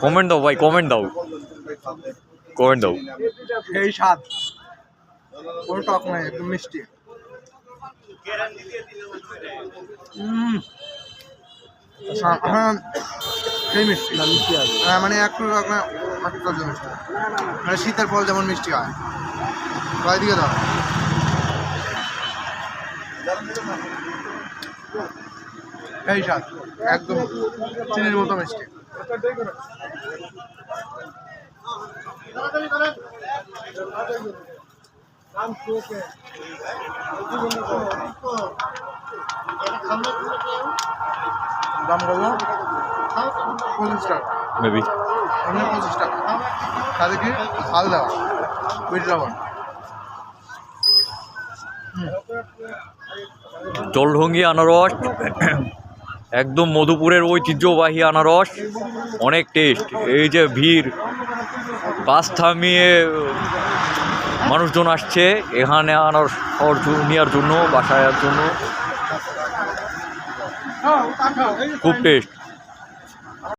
Comment দাও ভাই, comment দাও, কমেন্ট দাও। এই স্বাদ, কোনো টক নাই, একদম মিষ্টি। সেই মিষ্টি মানে একটু টক না, একটু মিষ্টি, মানে শীতের ফল যেমন মিষ্টি হয়। কয় দিকে দাও, এই স্বাদ একদম চিনির মতো মিষ্টি। দাম কত? 25 টাকা মেবি। 25 টাকা। সাথে কি ঝাল দেওয়া, বিট লবণ। জলঢঙ্গি আনারস, একদম মধুপুরের ঐতিহ্যবাহী আনারস, অনেক টেস্ট। এই যে ভিড়, বাস থামিয়ে মানুষজন আসছে এখানে আনারস নেওয়ার জন্য, বাসায় জন্য, খুব টেস্ট।